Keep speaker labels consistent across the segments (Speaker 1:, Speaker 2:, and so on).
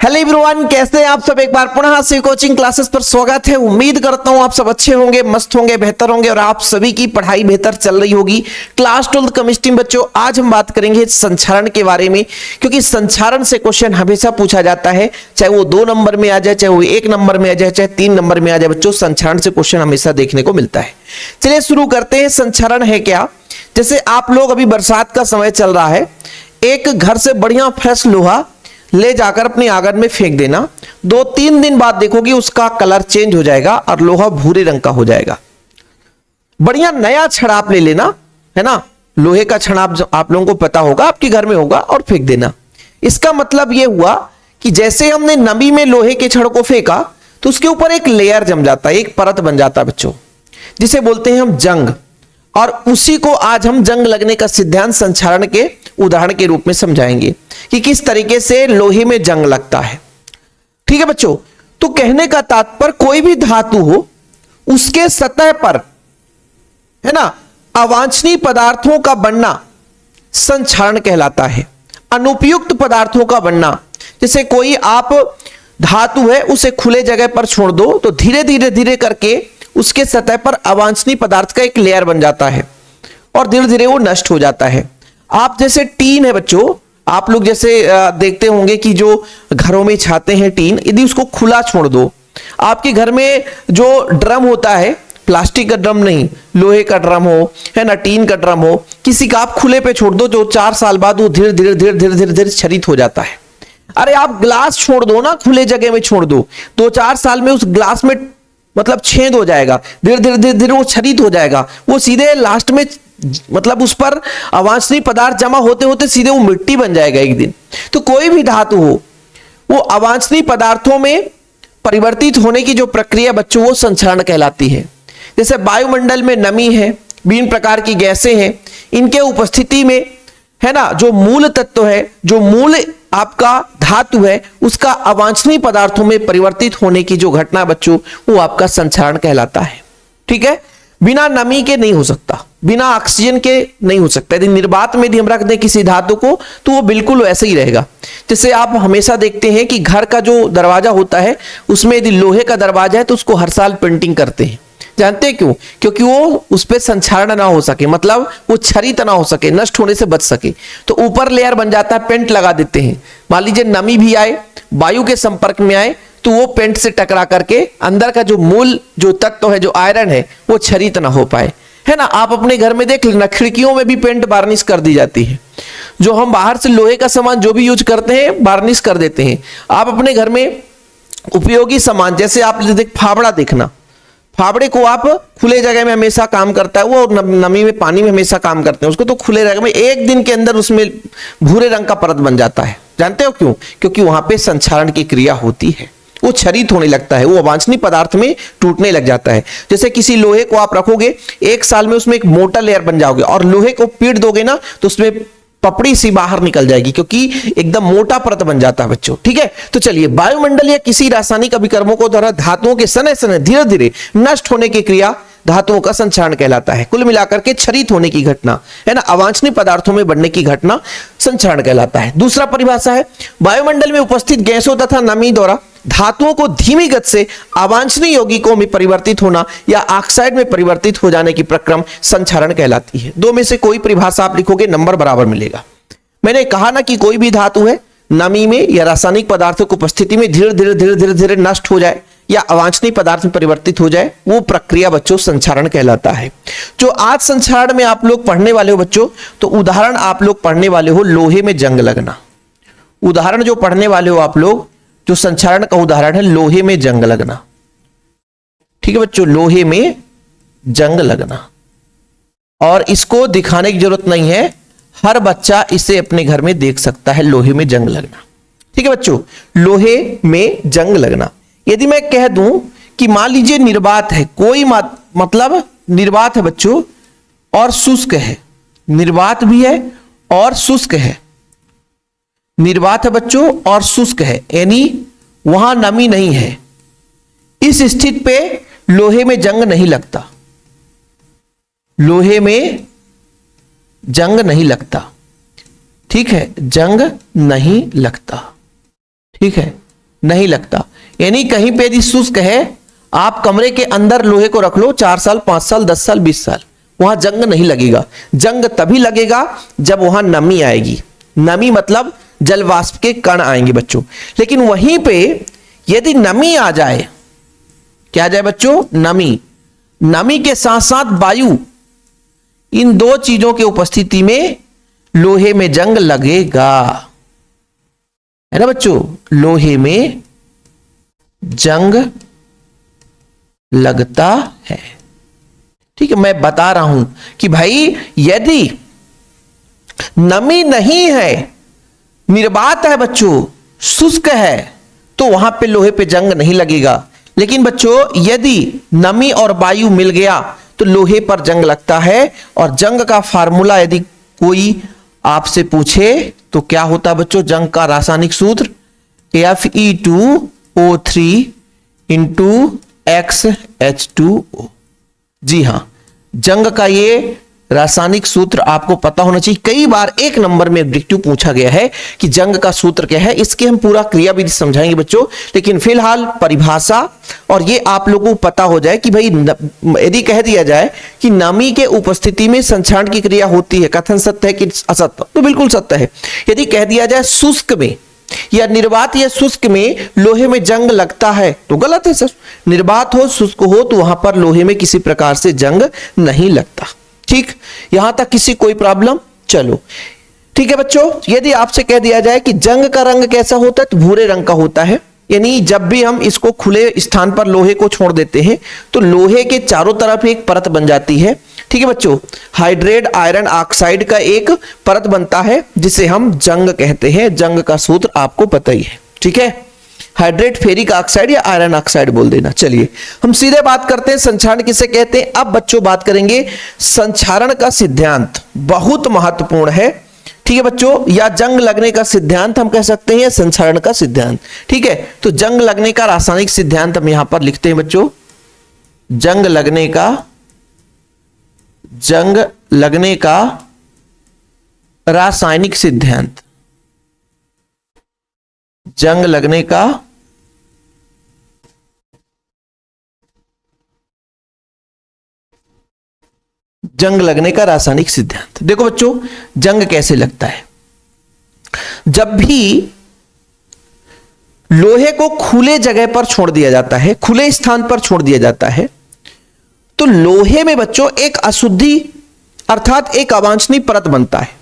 Speaker 1: Hello everyone, कैसे हैं आप सब। एक बार पुनः से कोचिंग क्लासेस पर स्वागत है। उम्मीद करता हूं आप सब अच्छे होंगे, मस्त होंगे, बेहतर होंगे और आप सभी की पढ़ाई बेहतर चल रही होगी। क्लास 12 केमिस्ट्री में बच्चों आज हम बात करेंगे संचारण के बारे में, क्योंकि संचारण से क्वेश्चन हमेशा पूछा जाता है, चाहे वो 2 नंबर में आ जाए, चाहे वो 1 नंबर में आ जाए, चाहे 3 नंबर में आ जाए। बच्चों संचारण से क्वेश्चन हमेशा देखने को मिलता है। चलिए शुरू करते हैं। संचारण है क्या। जैसे आप लोग अभी बरसात का समय चल रहा है, एक घर से बढ़िया फ्रेश लोहा ले जाकर अपने आंगन में फेंक देना। 2-3 दिन बाद देखोगे उसका कलर चेंज हो जाएगा और लोहा भूरे रंग का हो जाएगा। बढ़िया नया छड़ा आप ले लेना, है ना। लोहे का छड़ा आप लोगों को पता होगा, आपके घर में होगा, और फेंक देना। इसका मतलब यह हुआ कि जैसे हमने नमी में लोहे के छड़ को फेंका तो उसके ऊपर एक लेयर जम जाता है, एक परत बन जाता है बच्चों, जिसे बोलते हैं हम जंग। और उसी को आज हम जंग लगने का सिद्धांत संचारण के उदाहरण के रूप में समझाएंगे कि किस तरीके से लोहे में जंग लगता है। ठीक है बच्चों। तो कहने का तात्पर्य, कोई भी धातु हो उसके सतह पर, है ना, अवांछनीय पदार्थों का बनना संचारण कहलाता है। अनुपयुक्त पदार्थों का बनना, जैसे कोई आप धातु है उसे खुले जगह पर छोड़ दो तो धीरे धीरे करके उसके सतह पर अवांछनीय पदार्थ का एक लेयर बन जाता है और धीरे धीरे वो नष्ट हो जाता है। आप जैसे टीन है बच्चों, आप लोग जैसे देखते होंगे कि जो घरों में छाते हैं टीन, यदि उसको खुला छोड़ दो, आपके घर में जो ड्रम होता है, प्लास्टिक का ड्रम नहीं, लोहे का ड्रम हो, है ना, टीन का ड्रम हो, किसी का आप खुले पे छोड़ दो तो 4 साल बाद वो धीरे धीरे क्षरित हो जाता है। अरे आप ग्लास छोड़ दो ना, खुले जगह में छोड़ दो, 2-4 साल में उस ग्लास में मतलब छेद हो जाएगा, धीरे धीरे वो क्षरित हो जाएगा। वो सीधे लास्ट में मतलब उस पर अवांछनीय पदार्थ जमा होते होते सीधे वो मिट्टी बन जाएगा एक दिन। तो कोई भी धातु हो वो अवांछनीय पदार्थों में परिवर्तित होने की जो प्रक्रिया बच्चों, वो संचारण कहलाती है। जैसे वायुमंडल में नमी है, विभिन्न प्रकार की गैसें हैं, इनके उपस्थिति में, है ना, जो मूल तत्व है, जो मूल आपका धातु है, उसका अवांछनीय पदार्थों में परिवर्तित होने की जो घटना बच्चों, वो आपका संचारण कहलाता है। ठीक है। बिना नमी के नहीं हो सकता, बिना ऑक्सीजन के नहीं हो सकता। यदि निर्वात में यदि हम रख दें किसी धातु को तो वो बिल्कुल वैसे ही रहेगा। जैसे आप हमेशा देखते हैं कि घर का जो दरवाजा होता है उसमें यदि लोहे का दरवाजा है तो उसको हर साल पेंटिंग करते हैं। जानते हैं क्यों? क्योंकि वो उस पर संचारण ना हो सके, मतलब वो क्षरित ना हो सके, नष्ट होने से बच सके। तो ऊपर लेयर बन जाता है, पेंट लगा देते हैं। मान लीजिए नमी भी आए, वायु के संपर्क में आए तो वो पेंट से टकरा करके अंदर का जो मूल जो तत्व है, जो आयरन है, वो क्षरित ना हो पाए, है ना। आप अपने घर में देख लेना, खिड़कियों में भी पेंट वार्निश कर दी जाती है। जो हम बाहर से लोहे का सामान जो भी यूज करते हैं वार्निश कर देते हैं। आप अपने घर में उपयोगी सामान, जैसे आप फावड़ा देखना, फावड़े को आप खुले जगह में हमेशा काम करता है वो, नमी में पानी में हमेशा काम करते हैं उसको, तो खुले जगह में 1 दिन के अंदर उसमें भूरे रंग का परत बन जाता है। जानते हो क्यों? क्योंकि वहां पे संचारण की क्रिया होती है, वो क्षरित होने लगता है, वो अवांछनीय पदार्थ में टूटने लग जाता है। जैसे किसी लोहे को आप रखोगे 1 साल में उसमें एक मोटा लेयर बन जाओगे, और लोहे को पीट दोगे ना तो उसमें पपड़ी सी बाहर निकल जाएगी, क्योंकि एकदम मोटा परत बन जाता है बच्चों। ठीक है। तो चलिए, वायुमंडल या किसी रासायनिक अभिकर्मों को द्वारा धातुओं के सने सने धीरे धीरे नष्ट होने की क्रिया धातुओं का संचारण कहलाता है। कुल मिलाकर के क्षरित होने की घटना, है ना, अवांछनीय पदार्थों में बढ़ने की घटना संचारण कहलाता है। दूसरा परिभाषा है, वायुमंडल में उपस्थित गैसों तथा नमी द्वारा धातुओं को धीमी गति से अवांछनीय यौगिकों में परिवर्तित होना या ऑक्साइड में परिवर्तित हो जाने की प्रक्रम संचारण कहलाती है। 2 में से कोई परिभाषा आप लिखोगे, नंबर बराबर मिलेगा। मैंने कहा ना कि कोई भी धातु है नमी में या रासायनिक पदार्थों की उपस्थिति में धीरे धीरे नष्ट हो जाए या अवांछनीय पदार्थ में परिवर्तित हो जाए, वो प्रक्रिया बच्चों संचारण कहलाता है। जो आज संचारण में आप लोग पढ़ने वाले हो बच्चों, तो उदाहरण आप लोग पढ़ने वाले हो लोहे में जंग लगना। उदाहरण जो पढ़ने वाले हो आप लोग, जो संचारण का उदाहरण है लोहे में जंग लगना। ठीक है बच्चों, लोहे में जंग लगना। और इसको दिखाने की जरूरत नहीं है, हर बच्चा इसे अपने घर में देख सकता है, लोहे में जंग लगना। ठीक है बच्चों, लोहे में जंग लगना। यदि मैं कह दूं कि मान लीजिए निर्वात है, कोई मतलब निर्वात है बच्चों और शुष्क है, निर्वात भी है और शुष्क है, निर्वात है बच्चों और शुष्क है, यानी वहां नमी नहीं है। इस स्थिति पे लोहे में जंग नहीं लगता, लोहे में जंग नहीं लगता। ठीक है, जंग नहीं लगता। ठीक है, नहीं लगता। यानी कहीं पे यदि शुष्क है, आप कमरे के अंदर लोहे को रख लो 4 साल 5 साल 10 साल 20 साल, वहां जंग नहीं लगेगा। जंग तभी लगेगा जब वहां नमी आएगी। नमी मतलब जल वाष्प के कण आएंगे बच्चों। लेकिन वहीं पे यदि नमी आ जाए, क्या आ जाए बच्चों? नमी। नमी के साथ साथ वायु, इन दो चीजों की उपस्थिति में लोहे में जंग लगेगा, है ना बच्चों? लोहे में जंग लगता है। ठीक है, मैं बता रहा हूं कि भाई यदि नमी नहीं है, निर्वात है बच्चों, शुष्क है, तो वहां पे लोहे पे जंग नहीं लगेगा। लेकिन बच्चों यदि नमी और वायु मिल गया तो लोहे पर जंग लगता है। और जंग का फार्मूला यदि कोई आपसे पूछे तो क्या होता है बच्चों? जंग का रासायनिक सूत्र Fe2O3 इंटू XH2O। जी हां, जंग का ये रासायनिक सूत्र आपको पता होना चाहिए। कई बार एक नंबर में ऑब्जेक्टिव पूछा गया है कि जंग का सूत्र क्या है। इसके हम पूरा क्रियाविधि समझाएंगे बच्चों, लेकिन फिलहाल परिभाषा और ये आप लोगों को पता हो जाए कि भाई यदि कह दिया जाए कि नमी के उपस्थिति में संक्षारण की क्रिया होती है, कथन सत्य है कि असत्य? तो बिल्कुल सत्य है। यदि कह दिया जाए शुष्क में या निर्वात या शुष्क में लोहे में जंग लगता है, तो गलत है सर। निर्वात हो शुष्क हो तो वहां पर लोहे में किसी प्रकार से जंग नहीं लगता। ठीक, यहां तक किसी कोई प्रॉब्लम? चलो ठीक है बच्चों। यदि आपसे कह दिया जाए कि जंग का रंग कैसा होता है, तो भूरे रंग का होता है। यानी जब भी हम इसको खुले स्थान पर लोहे को छोड़ देते हैं तो लोहे के चारों तरफ एक परत बन जाती है। ठीक है बच्चों, हाइड्रेट आयरन ऑक्साइड का एक परत बनता है जिसे हम जंग कहते हैं। जंग का सूत्र आपको पता ही है। ठीक है, हाइड्रेट फेरिक ऑक्साइड या आयरन ऑक्साइड बोल देना। चलिए हम सीधे बात करते हैं संक्षारण किसे कहते हैं। अब बच्चों बात करेंगे संक्षारण का सिद्धांत, बहुत महत्वपूर्ण है। ठीक है बच्चों, या जंग लगने का सिद्धांत हम कह सकते हैं, संक्षारण का सिद्धांत। ठीक है, तो जंग लगने का रासायनिक सिद्धांत हम यहां पर लिखते हैं बच्चों। जंग लगने का रासायनिक सिद्धांत। जंग लगने का रासायनिक सिद्धांत। देखो बच्चों, जंग कैसे लगता है? जब भी लोहे को खुले जगह पर छोड़ दिया जाता है, खुले स्थान पर छोड़ दिया जाता है, तो लोहे में बच्चों एक अशुद्धि अर्थात एक अवांछनीय परत बनता है।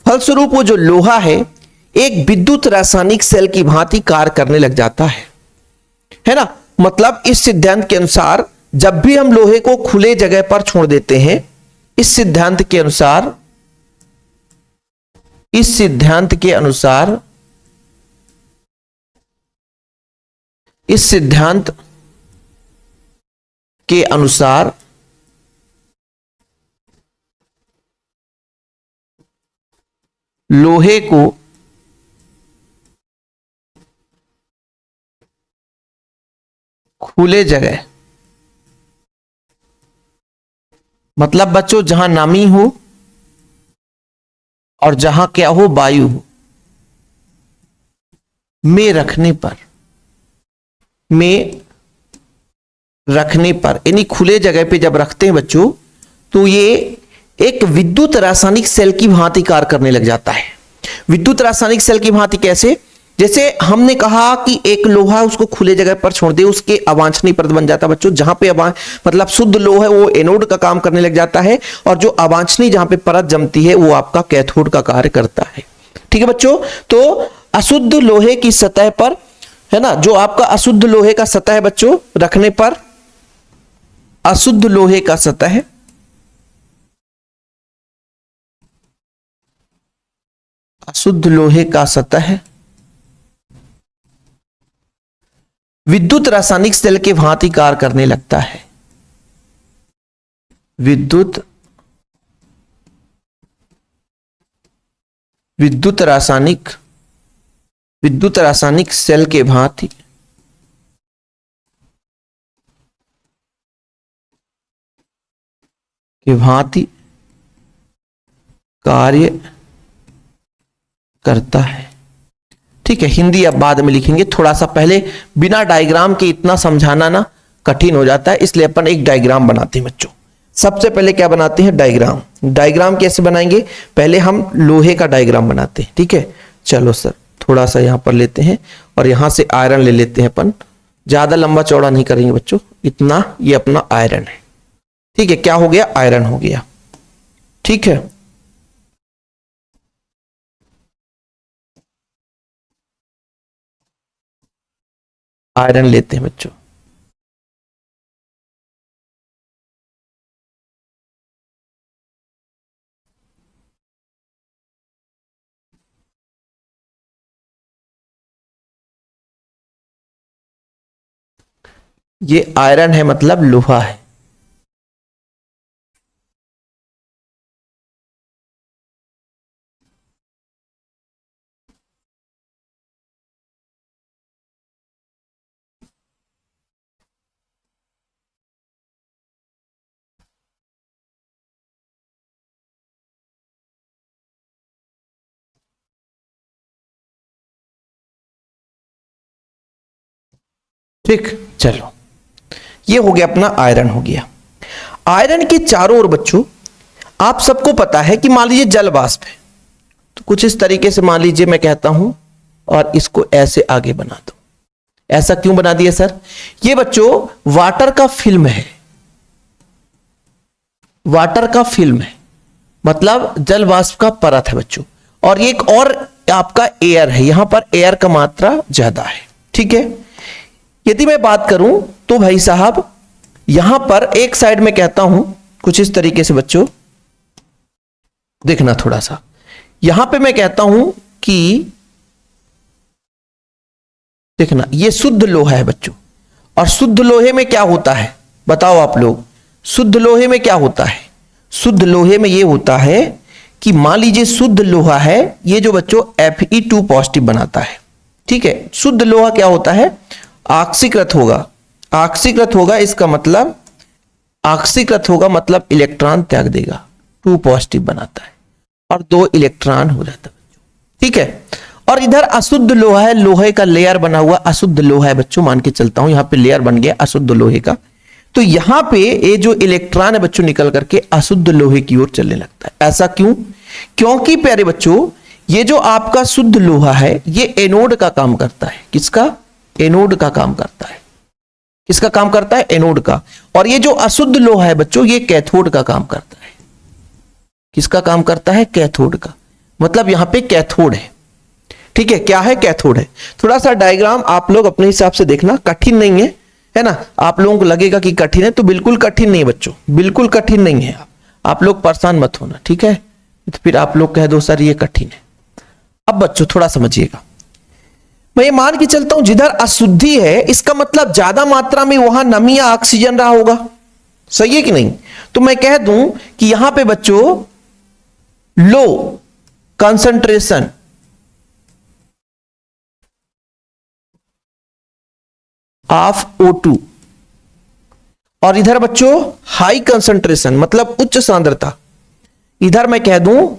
Speaker 1: फलस्वरूप वो जो लोहा है एक विद्युत रासायनिक सेल की भांति कार्य करने लग जाता है ना? मतलब इस सिद्धांत के अनुसार जब भी हम लोहे को खुले जगह पर छोड़ देते हैं, इस सिद्धांत के अनुसार लोहे को खुले जगह, मतलब बच्चों जहां नमी हो और जहां क्या हो, वायु हो, में रखने पर यानी खुले जगह पे जब रखते हैं बच्चों, तो ये एक विद्युत रासायनिक सेल की भांति कार्य करने लग जाता है। विद्युत रासायनिक सेल की भांति कैसे? जैसे हमने कहा कि एक लोहा उसको खुले जगह पर छोड़ दे, उसके अवांछनीय परत बन जाता है बच्चों। जहां पे मतलब शुद्ध लोहा है वो एनोड का काम करने लग जाता है, और जो अवांछनीय जहां पे परत जमती है वो आपका कैथोड का कार्य करता है। ठीक है बच्चों, तो अशुद्ध लोहे की सतह पर, है ना, जो आपका अशुद्ध लोहे का सतह है बच्चों रखने पर, अशुद्ध लोहे का सतह विद्युत रासायनिक सेल के भांति कार्य करने लगता है। विद्युत रासायनिक सेल के भांति कार्य करता है। ठीक है, हिंदी अब बाद में लिखेंगे, थोड़ा सा पहले बिना डायग्राम के इतना समझाना ना कठिन हो जाता है, इसलिए अपन एक डायग्राम बनाते हैं बच्चों। सबसे पहले क्या बनाते हैं, डायग्राम। डायग्राम कैसे बनाएंगे, पहले हम लोहे का डायग्राम बनाते हैं। ठीक है, चलो सर थोड़ा सा यहां पर लेते हैं और यहां से आयरन ले लेते हैं अपन, ज्यादा लंबा चौड़ा नहीं करेंगे बच्चों, इतना, ये अपना आयरन है। ठीक है, क्या हो गया, आयरन हो गया। ठीक है, आयरन लेते हैं बच्चों। ये आयरन है मतलब लोहा है। ठीक, चलो ये हो गया अपना आयरन हो गया। आयरन के चारों ओर बच्चों आप सबको पता है कि मान लीजिए जल वाष्प है, तो कुछ इस तरीके से मान लीजिए मैं कहता हूं और इसको ऐसे आगे बना दो। ऐसा क्यों बना दिया सर, ये बच्चों वाटर का फिल्म है, वाटर का फिल्म है मतलब जल वाष्प का परत है बच्चों। और ये एक और आपका एयर है, यहां पर एयर का मात्रा ज्यादा है। ठीक है, यदि मैं बात करूं तो भाई साहब यहां पर एक साइड में कहता हूं कुछ इस तरीके से बच्चों, देखना थोड़ा सा, यहां पे मैं कहता हूं कि देखना ये शुद्ध लोहा है बच्चों। और शुद्ध लोहे में क्या होता है बताओ आप लोग, शुद्ध लोहे में क्या होता है, शुद्ध लोहे में ये होता है कि मान लीजिए शुद्ध लोहा है, ये जो बच्चों Fe2 पॉजिटिव बनाता है। ठीक है, शुद्ध लोहा क्या होता है, ऑक्सीकृत होगा, ऑक्सीकृत होगा, इसका मतलब ऑक्सीकृत होगा मतलब इलेक्ट्रॉन त्याग देगा, 2 पॉजिटिव बनाता है और 2 इलेक्ट्रॉन हो जाता है। ठीक है, और इधर अशुद्ध लोहा है, लोहे का लेयर बना हुआ अशुद्ध लोहा है बच्चों, मान के चलता हूं यहां पे लेयर बन गया अशुद्ध लोहे का, तो यहां पे ये जो इलेक्ट्रॉन है बच्चों निकल करके अशुद्ध लोहे की ओर चलने लगता है। ऐसा क्यों, क्योंकि प्यारे बच्चों ये जो आपका शुद्ध लोहा है ये एनोड का काम करता है। किसका, एनोड का काम करता है। किसका काम करता है, एनोड का। और ये जो अशुद्ध लोहा है बच्चों ये कैथोड का काम करता है। किसका काम करता है, कैथोड का, मतलब यहां पे कैथोड है। ठीक है, क्या है, कैथोड है। थोड़ा सा डायग्राम आप लोग अपने हिसाब से देखना, कठिन नहीं है ना। आप लोगों को लगेगा कि कठिन है, तो बिल्कुल कठिन नहीं है बच्चों, बिल्कुल कठिन नहीं है। आप लोग परेशान मत होना, ठीक है, तो फिर आप लोग कह दो सर ये कठिन है। अब बच्चों थोड़ा समझिएगा, मैं ये मान के चलता हूं जिधर अशुद्धि है इसका मतलब ज्यादा मात्रा में वहां नमी या ऑक्सीजन रहा होगा, सही है कि नहीं। तो मैं कह दूं कि यहां पे बच्चों लो कंसंट्रेशन ऑफ O2 और इधर बच्चों हाई कंसंट्रेशन मतलब उच्च सांद्रता, इधर मैं कह दूं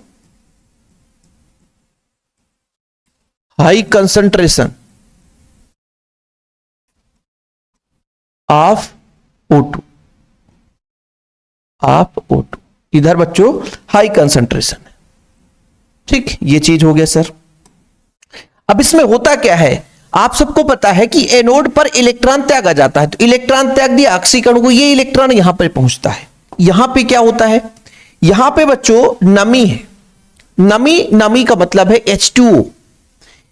Speaker 1: high concentration of O2, of O2, इधर बच्चों हाई कंसंट्रेशन है। ठीक, ये चीज हो गया सर। अब इसमें होता क्या है, आप सबको पता है कि एनोड पर इलेक्ट्रॉन त्यागा जाता है, तो इलेक्ट्रॉन त्याग दिया ऑक्सीकरण को, ये इलेक्ट्रॉन यहां पर पहुंचता है। यहां पे क्या होता है, यहां पे बच्चों नमी है, नमी का मतलब है H2O,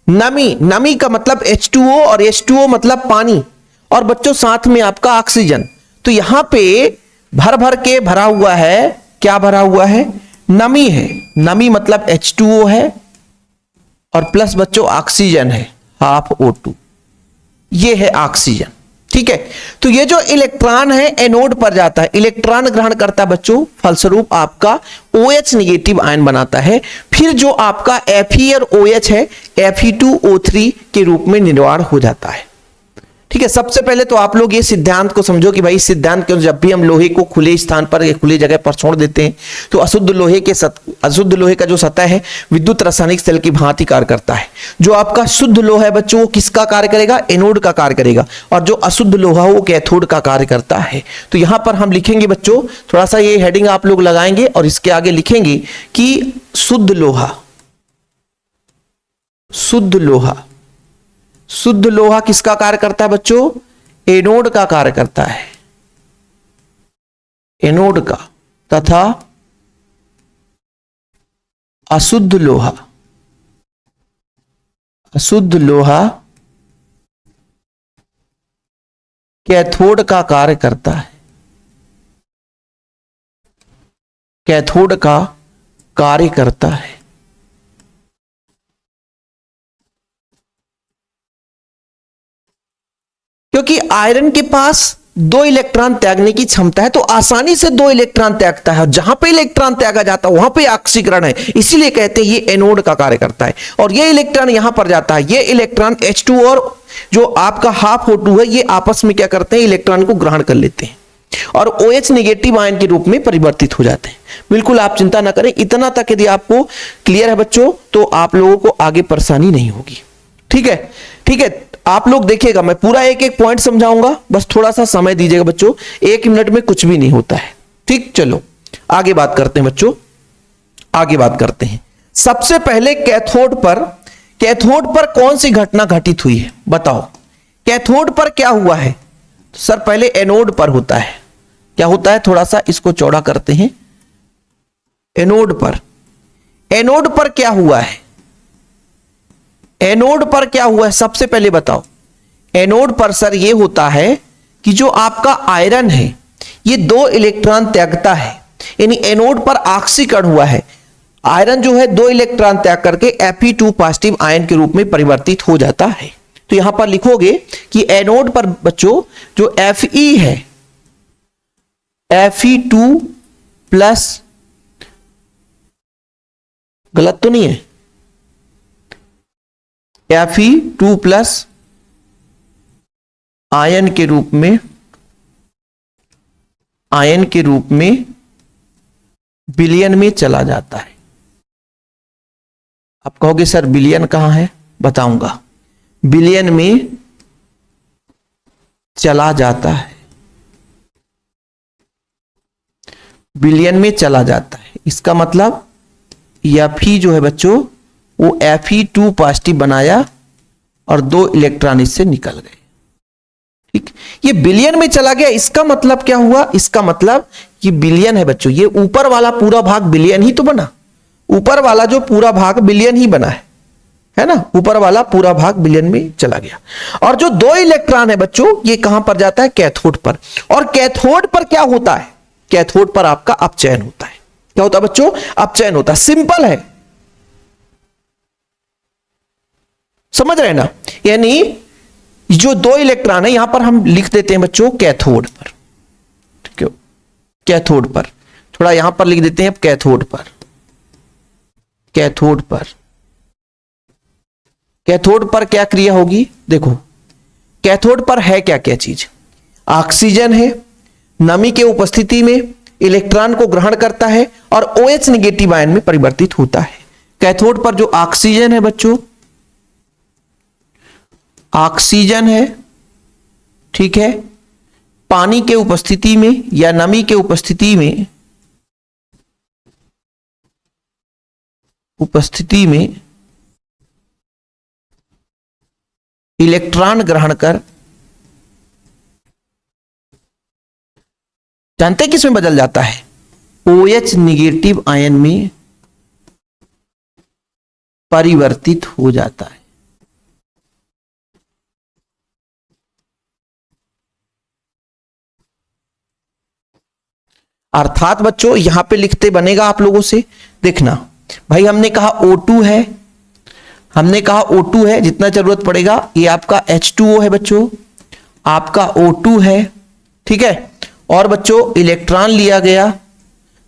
Speaker 1: नमी का मतलब H2O और H2O मतलब पानी, और बच्चों साथ में आपका ऑक्सीजन। तो यहां पे भर भर के भरा हुआ है, क्या भरा हुआ है, नमी है, नमी मतलब H2O है और प्लस बच्चों ऑक्सीजन है हाफ O2, ये है ऑक्सीजन। ठीक है, तो ये जो इलेक्ट्रॉन है एनोड पर जाता है, इलेक्ट्रॉन ग्रहण करता है बच्चों, फलस्वरूप आपका OH नेगेटिव आयन बनाता है। फिर जो आपका Fe और OH है Fe2O3 के रूप में निर्माण हो जाता है। ठीक है, सबसे पहले तो आप लोग ये सिद्धांत को समझो कि भाई सिद्धांत के जब भी हम लोहे को खुले स्थान पर या खुली जगह पर छोड़ देते हैं तो अशुद्ध लोहे का जो सतह है विद्युत रासायनिक सेल की भांति कार्य करता है। जो आपका शुद्ध लोहा है बच्चों वो किसका कार्य करेगा, एनोड का कार्य करेगा, और जो अशुद्ध लोहा वो कैथोड का कार्य करता है। तो यहां पर हम लिखेंगे बच्चों, थोड़ा सा ये हेडिंग आप लोग लगाएंगे और इसके आगे लिखेंगे कि शुद्ध लोहा किसका कार्य करता है बच्चों, एनोड का कार्य करता है, एनोड का, तथा अशुद्ध लोहा कैथोड का कार्य करता है, कैथोड का कार्य करता है। क्योंकि आयरन के पास 2 इलेक्ट्रॉन त्यागने की क्षमता है तो आसानी से 2 इलेक्ट्रॉन त्यागता है, और जहां पे इलेक्ट्रॉन त्यागा जाता है वहां पे ऑक्सीकरण है, इसीलिए कहते हैं ये एनोड का कार्य करता है। और ये इलेक्ट्रॉन यहां पर जाता है, ये इलेक्ट्रॉन H2 और जो आपका हाफ O2 है ये आपस में क्या करते हैं, इलेक्ट्रॉन को ग्रहण कर लेते हैं और OH नेगेटिव आयन के रूप में परिवर्तित हो जाते हैं। बिल्कुल आप चिंता ना करें, इतना तक यदि आपको क्लियर है बच्चों तो आप लोगों को आगे परेशानी नहीं होगी। ठीक है, ठीक है, आप लोग देखिएगा, मैं पूरा एक एक पॉइंट समझाऊंगा, बस थोड़ा सा समय दीजिएगा बच्चों, 1 मिनट में कुछ भी नहीं होता है। ठीक, चलो आगे बात करते हैं बच्चों, आगे बात करते हैं। सबसे पहले कैथोड पर कौन सी घटना घटित हुई है बताओ, कैथोड पर क्या हुआ है। सर पहले एनोड पर होता है, क्या होता है, थोड़ा सा इसको चौड़ा करते हैं। एनोड पर क्या हुआ है, एनोड पर क्या हुआ है सबसे पहले बताओ। एनोड पर सर ये होता है कि जो आपका आयरन है ये 2 इलेक्ट्रॉन त्यागता है, यानी एनोड पर ऑक्सीकरण हुआ है। आयरन जो है 2 इलेक्ट्रॉन त्याग करके Fe2 पॉजिटिव आयन के रूप में परिवर्तित हो जाता है। तो यहां पर लिखोगे कि एनोड पर बच्चों जो Fe है, Fe2 प्लस, गलत तो नहीं है, Fe2 प्लस आयन के रूप में बिलियन में चला जाता है। आप कहोगे सर बिलियन कहां है, बताऊंगा। बिलियन में चला जाता है, बिलियन में चला जाता है। इसका मतलब Fe जो है बच्चों वो Fe2 पॉजिटिव बनाया और 2 इलेक्ट्रॉन इससे निकल गए। ठीक, ये बिलियन में चला गया, इसका मतलब क्या हुआ, इसका मतलब ये बिलियन है बच्चों, ये ऊपर वाला पूरा भाग बिलियन ही तो बना, ऊपर वाला जो पूरा भाग बिलियन ही बना है ना, ऊपर वाला पूरा भाग बिलियन में चला गया। और जो 2 इलेक्ट्रॉन है बच्चों ये कहां पर जाता है, कैथोड पर। और कैथोड पर क्या होता है, कैथोड पर आपका अपचयन होता है। क्या होता है बच्चों, अपचयन होता है, सिंपल है, समझ रहे ना। यानी जो 2 इलेक्ट्रॉन है यहां पर हम लिख देते हैं बच्चों कैथोड पर, ठीक है, कैथोड पर, थोड़ा यहां पर लिख देते हैं अब कैथोड पर, कैथोड पर, कैथोड पर क्या क्रिया होगी, देखो कैथोड पर है क्या क्या चीज, ऑक्सीजन है, नमी के उपस्थिति में इलेक्ट्रॉन को ग्रहण करता है और OH नेगेटिव आयन में परिवर्तित होता है। कैथोड पर जो ऑक्सीजन है बच्चों, ऑक्सीजन है, ठीक है, पानी के उपस्थिति में या नमी के उपस्थिति में इलेक्ट्रॉन ग्रहण कर, जानते हैं किस में बदल जाता है, OH निगेटिव आयन में परिवर्तित हो जाता है। अर्थात बच्चों यहां पे लिखते बनेगा आप लोगों से, देखना भाई हमने कहा O2 है, हमने कहा O2 है, जितना जरूरत पड़ेगा ये आपका H2O है बच्चों, आपका O2 है, ठीक है, और बच्चों इलेक्ट्रॉन लिया गया,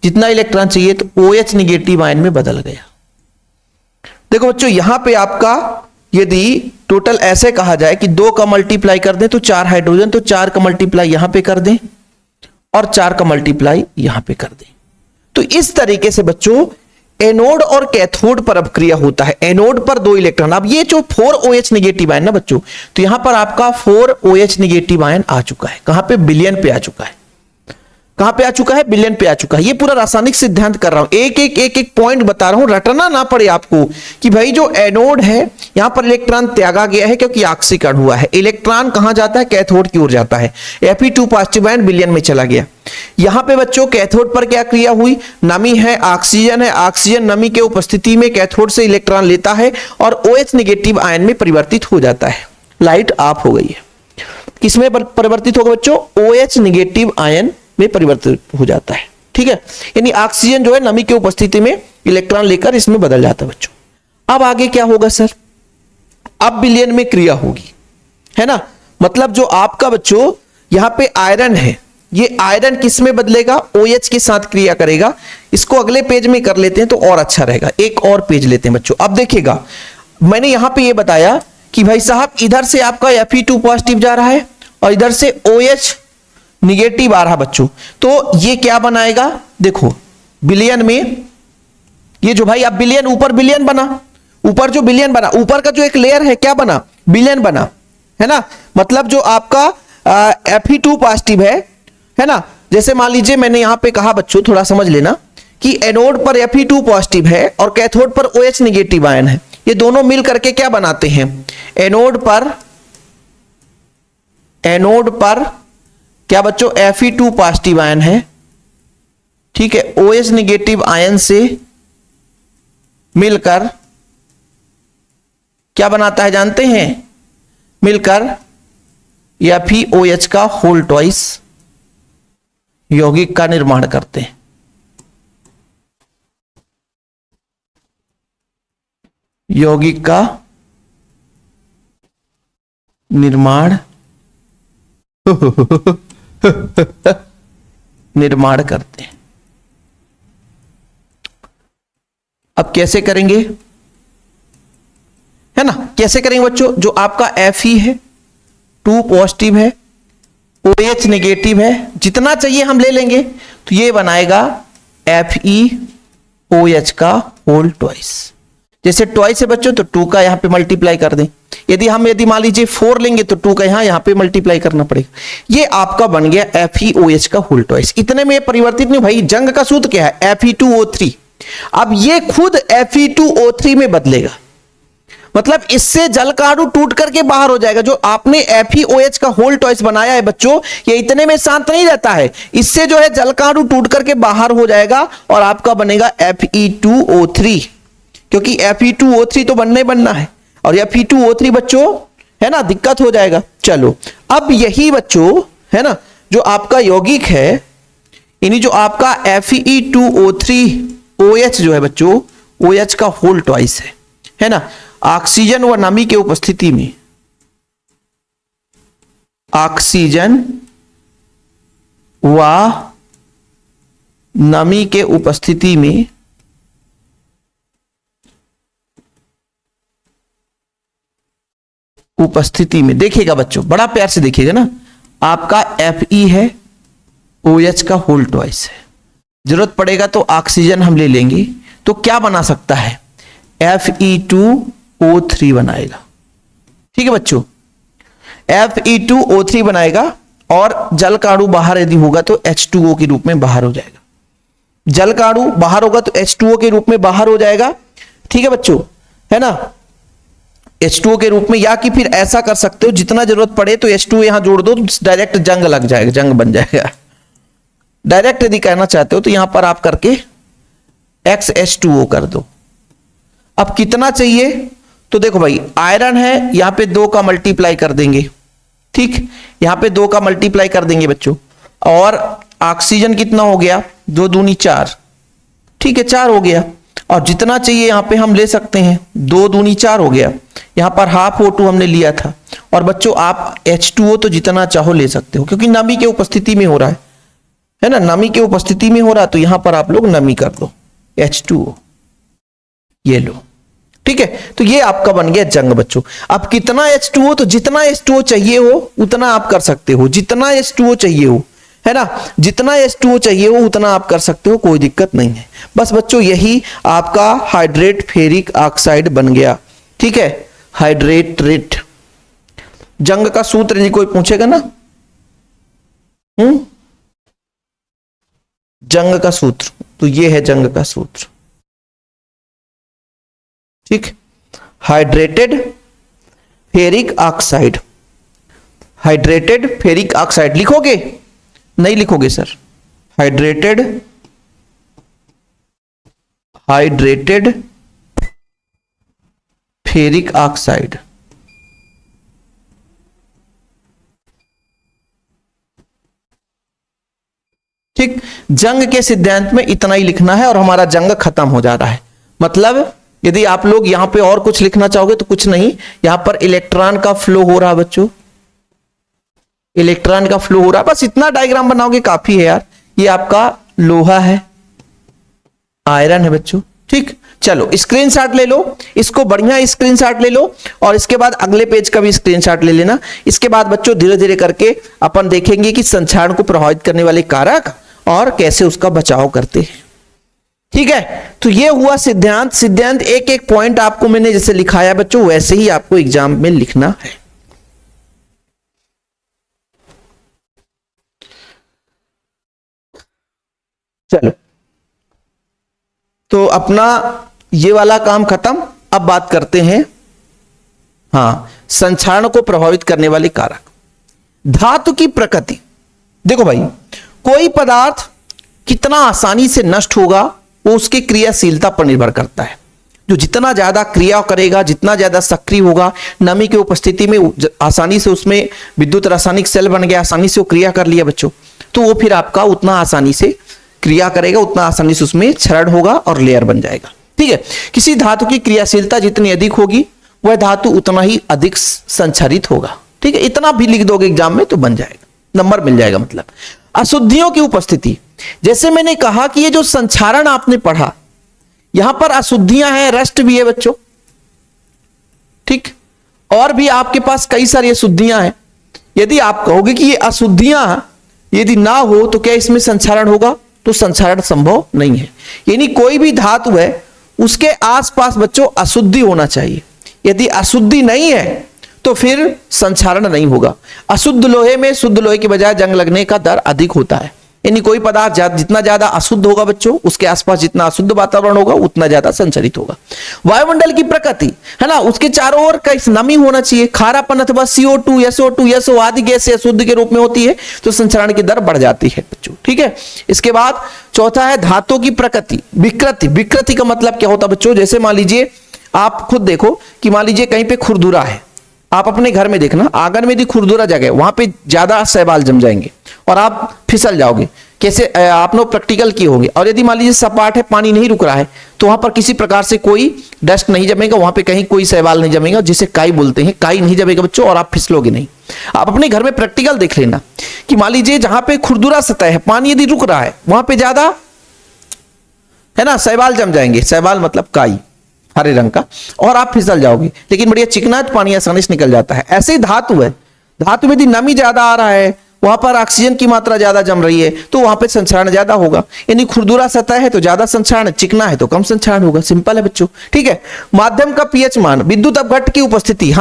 Speaker 1: जितना इलेक्ट्रॉन चाहिए तो OH निगेटिव आयन में बदल गया। देखो बच्चों यहां पे आपका यदि टोटल ऐसे कहा जाए कि 2 का मल्टीप्लाई कर दें तो 4 हाइड्रोजन, तो 4 का मल्टीप्लाई यहां पे कर दें और 4 का मल्टीप्लाई यहां पे कर दें। तो इस तरीके से बच्चों एनोड और कैथोड पर अब क्रिया होता है। एनोड पर 2 इलेक्ट्रॉन, अब ये जो 4OH नेगेटिव आयन ना बच्चों, तो यहां पर आपका 4OH नेगेटिव आयन आ चुका है। कहां पे? बिलियन पे आ चुका है। कहां पे आ चुका है? बिलियन पे आ चुका है। ये पूरा रासायनिक सिद्धांत कर रहा हूं, एक एक पॉइंट बता रहा हूं, रटना ना पड़े आपको कि भाई जो एनोड है यहां पर इलेक्ट्रॉन त्यागा गया है क्योंकि ऑक्सीकरण हुआ है। इलेक्ट्रॉन कहां जाता है? कैथोड की ओर जाता है। Fe2 पॉजिटिव आयन बिलियन में चला गया। यहां पे बच्चों कैथोड पर क्या क्रिया हुई? नमी है, ऑक्सीजन है, ऑक्सीजन नमी के उपस्थिति में कैथोड से इलेक्ट्रॉन लेता है और OH नेगेटिव आयन में परिवर्तित हो जाता है। लाइट ऑफ हो गई है। किसमें परिवर्तित होगा बच्चों? OH नेगेटिव आयन में परिवर्तित हो जाता है। ठीक है, यानी ऑक्सीजन जो है नमी की उपस्थिति में इलेक्ट्रॉन लेकर इसमें बदल जाता है बच्चों। अब आगे क्या होगा सर? अब बिलियन में क्रिया होगी, है ना। मतलब जो आपका बच्चों यहां पे आयरन है, ये आयरन किस में बदलेगा? OH के साथ क्रिया करेगा। इसको अगले पेज में कर लेते हैं तो और अच्छा रहेगा। एक और पेज लेते हैं बच्चों। अब देखिएगा, मैंने यहां पे ये बताया कि भाई साहब इधर से आपका Fe2 पॉजिटिव जा रहा है और इधर से OH निगेटिव आ रहा बच्चों, तो ये क्या बनाएगा? देखो बिलियन में ये जो भाई अब बिलियन, ऊपर बिलियन बना, ऊपर जो बिलियन बना, ऊपर का जो एक लेयर है क्या बना? बिलियन बना, है ना। मतलब जो आपका Fe2 पॉजिटिव है ना। जैसे मान लीजिए मैंने यहां पे कहा बच्चों, थोड़ा समझ लेना कि एनोड पर Fe2 पॉजिटिव है और कैथोड पर OH नेगेटिव आयन है। ये दोनों मिल करके क्या बनाते हैं? एनोड पर क्या बच्चों? Fe2 पॉजिटिव आयन है, ठीक है। OH नेगेटिव आयन से मिलकर क्या बनाता है जानते हैं? मिलकर FeOH का होल ट्वाइस यौगिक का निर्माण करते हैं। यौगिक का निर्माण निर्माण करते हैं। अब कैसे करेंगे, है ना। कैसे करेंगे बच्चों? जो आपका Fe है 2 पॉजिटिव है, OH नेगेटिव है, जितना चाहिए हम ले लेंगे, तो ये बनाएगा FeOH का होल ट्वाइस। जैसे ट्वाइस है बच्चों तो 2 का यहां पे मल्टीप्लाई कर दें। यदि मान लीजिए 4 लेंगे तो 2 का यहां पे मल्टीप्लाई करना पड़ेगा। ये आपका बन गया FeOH का होल ट्वाइस। इतने में परिवर्तित नहीं भाई। जंग का सूत्र क्या है? Fe2O3। अब ये खुद Fe2O3 में बदलेगा, मतलब इससे जल का अणु टूट करके बाहर हो जाएगा। जो आपने FeOH का होल ट्वाइस बनाया है बच्चों, ये इतने में शांत नहीं रहता है। इससे जो है जल का अणु टूट करके बाहर हो जाएगा और आपका बनेगा Fe2O3, क्योंकि Fe2O3 तो बनना है और Fe2O3 बच्चों, है ना, दिक्कत हो जाएगा। चलो अब यही बच्चों, है ना, जो आपका यौगिक है, यानी जो आपका Fe2O3OH जो है बच्चों, OH का होल ट्वाइस है ना। ऑक्सीजन व नमी के उपस्थिति में, ऑक्सीजन व नमी के उपस्थिति में देखिएगा बच्चों, बड़ा प्यार से देखिएगा ना। आपका Fe है, OH का होल ट्वाइस है। जरूरत पड़ेगा तो ऑक्सीजन हम ले लेंगे, तो क्या बना सकता है? Fe2O3 बनाएगा। ठीक है बच्चों, Fe2O3 बनाएगा और जल का अणु बाहर यदि होगा तो H2O के रूप में बाहर हो जाएगा। जल का अणु बाहर होगा तो H2O के रूप में बाहर हो जाएगा। ठीक है बच्चों, है ना, H2O के रूप में। या कि फिर ऐसा कर सकते हो, जितना जरूरत पड़े तो H2O यहां जोड़ दो, डायरेक्ट जंग लग जाएगा, जंग बन जाएगा। डायरेक्ट यदि कहना चाहते हो तो यहां पर आप करके XH2O कर दो। अब कितना चाहिए? तो देखो भाई, आयरन है, यहां पे 2 का मल्टीप्लाई कर देंगे। ठीक, यहां पे 2 का मल्टीप्लाई कर देंगे बच्चों। और ऑक्सीजन कितना हो गया? 2 दूनी 4। ठीक है, 4 हो गया। और जितना चाहिए यहां पे हम ले सकते हैं, 2 दूनी 4 हो गया। यहां पर हाफ O2 हमने लिया था। और बच्चों आप H2O तो जितना चाहो ले सकते हो, क्योंकि नमी के उपस्थिति में हो रहा है ना, नमी के उपस्थिति में हो रहा है, तो यहां पर आप लोग नमी कर दो, H2O। ये लो, ठीक है, तो ये आपका बन गया जंग बच्चों। अब कितना H2O, तो जितना H2O चाहिए हो उतना आप कर सकते हो, जितना H2O चाहिए हो, है ना, जितना H2O चाहिए हो उतना आप कर सकते हो, कोई दिक्कत नहीं है। बस बच्चों यही आपका हाइड्रेट फेरिक ऑक्साइड बन गया। ठीक है, हाइड्रेट। जंग का सूत्र यदि कोई पूछेगा ना, जंग का सूत्र, तो ये है जंग का सूत्र। ठीक, hydrated ferric oxide, hydrated ferric oxide लिखोगे? नहीं लिखोगे सर, हाइड्रेटेड फेरिक ऑक्साइड। ठीक, जंग के सिद्धांत में इतना ही लिखना है और हमारा जंग खत्म हो जा रहा है। मतलब यदि आप लोग यहां पे और कुछ लिखना चाहोगे तो कुछ नहीं, यहां पर इलेक्ट्रॉन का फ्लो हो रहा है बच्चों, इलेक्ट्रॉन का फ्लो हो रहा है, बस इतना डायग्राम बनाओगे काफी है यार। ये आपका लोहा है, आयरन है बच्चों। ठीक, चलो स्क्रीनशॉट ले लो, इसको बढ़िया स्क्रीनशॉट ले लो और इसके बाद अगले पेज का भी स्क्रीनशॉट ले लेना। इसके बाद बच्चों धीरे धीरे करके अपन देखेंगे कि संक्षारण को प्रभावित करने वाले कारक और कैसे उसका बचाव करते हैं। ठीक है, तो ये हुआ सिद्धांत। सिद्धांत एक एक पॉइंट आपको मैंने जैसे लिखाया बच्चों वैसे ही आपको एग्जाम में लिखना है। चलो, तो अपना ये वाला काम खत्म। अब बात करते हैं संक्षारण को प्रभावित करने वाले कारक। धातु की प्रकृति, देखो भाई, कोई पदार्थ कितना आसानी से नष्ट होगा वो उसकी क्रियाशीलता पर निर्भर करता है। जो जितना ज्यादा क्रिया करेगा, जितना ज्यादा सक्रिय होगा, नमी की उपस्थिति में आसानी से उसमें विद्युत रासायनिक सेल बन गया, आसानी से वो क्रिया कर लिया बच्चों, तो वो फिर आपका उतना आसानी से क्रिया करेगा, उतना आसानी से उसमें क्षरण होगा और लेयर बन जाएगा। ठीक है, किसी धातु की क्रियाशीलता जितनी अधिक होगी वह धातु उतना ही अधिक संचरित होगा। ठीक है, इतना भी लिख दोगे एग्जाम में तो बन जाएगा, नंबर मिल जाएगा। मतलब अशुद्धियों की उपस्थिति, जैसे मैंने कहा कि ये जो संक्षारण आपने पढ़ा, यहां पर अशुद्धियां हैं, रस्ट भी है बच्चों। ठीक, और भी आपके पास कई सारी अशुद्धियां हैं। यदि आप कहोगे कि ये अशुद्धियां यदि ना हो तो क्या इसमें संक्षारण होगा, तो संक्षारण संभव नहीं है। यानी कोई भी धातु है उसके आसपास बच्चों अशुद्धि होना चाहिए। यदि अशुद्धि नहीं है तो फिर संक्षारण नहीं होगा। अशुद्ध लोहे में शुद्ध लोहे के बजाय जंग लगने का दर अधिक होता है। यानी कोई पदार्थ जितना ज्यादा अशुद्ध होगा बच्चों, उसके आसपास जितना अशुद्ध वातावरण होगा उतना ज्यादा संचरित होगा। वायुमंडल की प्रकृति है ना, उसके चारों ओर कई नमी होना चाहिए। खारापन अथवा CO2, SO2, SO आदि गैस अशुद्ध के रूप में होती है तो संचरण की दर बढ़ जाती है बच्चों। ठीक है, इसके बाद चौथा है धातु की प्रकृति, विकृति। विकृति का मतलब क्या होता है बच्चों, जैसे मान लीजिए आप खुद देखो कि मान लीजिए कहीं पे खुरदुरा है, आप अपने घर में देखना आंगन में यदि खुरदुरा जगह वहां पे ज्यादा शैवाल जम जाएंगे और आप फिसल जाओगे। कैसे, आप लोग प्रैक्टिकल किए होंगे। और यदि मान लीजिए सपाट है, पानी नहीं रुक रहा है, तो वहां पर किसी प्रकार से कोई डस्ट नहीं जमेगा, वहां पे कहीं कोई शैवाल नहीं जमेगा, जिसे काई बोलते हैं, काई नहीं जमेगा बच्चों और आप फिसलोगे नहीं। आप अपने घर में प्रैक्टिकल देख लेना कि मान लीजिए जहां पे खुरदुरा सतह है, पानी यदि रुक रहा है, वहां पे ज्यादा है ना शैवाल जम जाएंगे। शैवाल मतलब काई, हरे रंग का, और आप फिसल जाओगे। लेकिन बढ़िया चिकना पानी आसानी से निकल जाता है। ऐसे ही धातु है, धातु में यदि नमी ज्यादा आ रहा है, वहां पर ऑक्सीजन की मात्रा ज्यादा जम रही है, तो वहां पे संक्षारण ज्यादा होगा। यानी खुरदुरा सतह है तो ज्यादा संक्षारण, चिकना है तो कम संक्षारण होगा। सिंपल है बच्चों। ठीक है, माध्यम का पीएच मान, विद्युत अपघट्ट की उपस्थिति।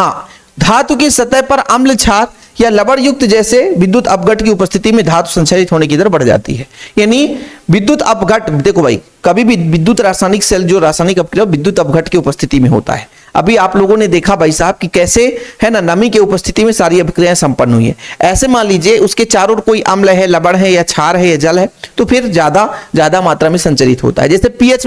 Speaker 1: धातु की सतह पर अम्ल क्षार या लवण युक्त जैसे विद्युत अपघट्ट की उपस्थिति में धातु संचरित होने की दर बढ़ जाती है। यानी विद्युत अपघट्ट, देखो भाई, कभी भी विद्युत रासायनिक सेल जो रासायनिक अपक्रिया विद्युत अपघट्ट की उपस्थिति में होता है। अभी आप लोगों ने देखा भाई साहब कि कैसे है ना नमी की उपस्थिति में सारी अभिक्रियाएं संपन्न हुई है। ऐसे मान लीजिए उसके चारों ओर कोई अम्ल है, लवण है या क्षार है या जल है, तो फिर ज्यादा मात्रा में संचरित होता है। जैसे पीएच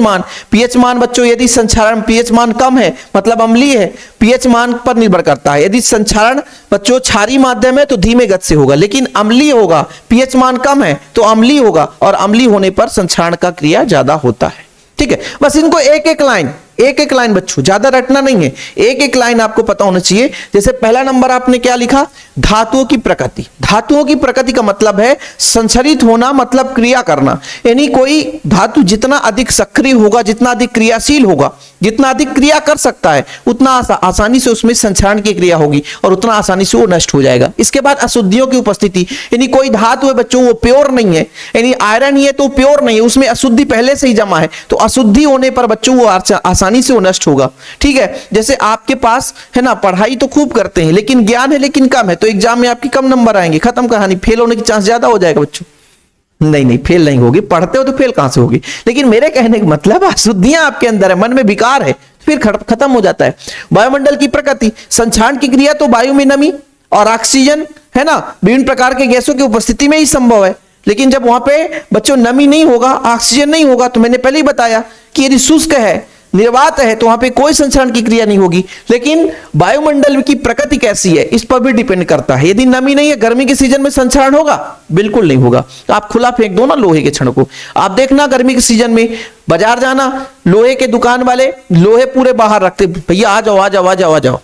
Speaker 1: मान बच्चों, यदि संक्षारण पीएच मान कम है मतलब अम्लीय है, पीएच मान पर निर्भर करता है। यदि संक्षारण बच्चों क्षारीय माध्यम है तो धीमे गति से होगा, लेकिन अम्लीय होगा, पीएच मान कम है तो अम्लीय होगा, और अम्लीय होने पर संक्षारण का क्रिया ज्यादा होता है। ठीक है, बस इनको एक एक लाइन एक एक लाइन बच्चों, ज्यादा रटना नहीं है, एक एक लाइन आपको पता होना चाहिए। जैसे पहला नंबर आपने क्या लिखा, धातुओं की प्रकृति। धातुओं की प्रकृति का मतलब है संचरित होना, मतलब क्रिया करना। यानी कोई धातु जितना अधिक सक्रिय होगा, जितना अधिक क्रियाशील होगा, जितना अधिक क्रिया कर सकता है, उतना आसानी से उसमें संचरण की क्रिया होगी और उतना आसानी से वो नष्ट हो जाएगा। इसके बाद अशुद्धियों की उपस्थिति, यानी कोई धातु है बच्चों वो प्योर नहीं है, यानी आयरन ही है तो प्योर नहीं है, उसमें अशुद्धि पहले से ही जमा है, तो अशुद्धि होने पर बच्चों वो आसानी से वो नष्ट होगा। ठीक है, जैसे आपके पास है ना, पढ़ाई तो खूब करते हैं लेकिन ज्ञान है लेकिन कम है, तो एग्जाम में आपकी कम नंबर आएंगे, खत्म कहानी, फेल होने की चांस ज्यादा हो जाएगा बच्चों। नहीं, फेल नहीं होगी, पढ़ते हो तो फेल कहां से होगी। लेकिन मेरे कहने का मतलब अशुद्धियां आपके अंदर है, मन में विकार है, फिर खत्म हो जाता है। वायुमंडल की प्रकृति, संक्षारण की क्रिया तो वायु में नमी और ऑक्सीजन है ना, विभिन्न प्रकार के गैसों की उपस्थिति में ही संभव है। लेकिन जब वहां पे बच्चों नमी नहीं होगा, ऑक्सीजन नहीं होगा, तो मैंने पहले ही बताया कि यदि शुष्क है, निर्वात है, तो वहां पे कोई संचरण की क्रिया नहीं होगी। लेकिन वायुमंडल की प्रकृति कैसी है इस पर भी डिपेंड करता है। यदि नमी नहीं है, गर्मी के सीजन में संचरण होगा? बिल्कुल नहीं होगा। तो आप खुला फेंक दो ना लोहे के छड़ को, आप देखना गर्मी के सीजन में बाजार जाना, लोहे के दुकान वाले लोहे पूरे बाहर रखते, भैया आ जाओ आ जाओ आ जाओ आ जाओ,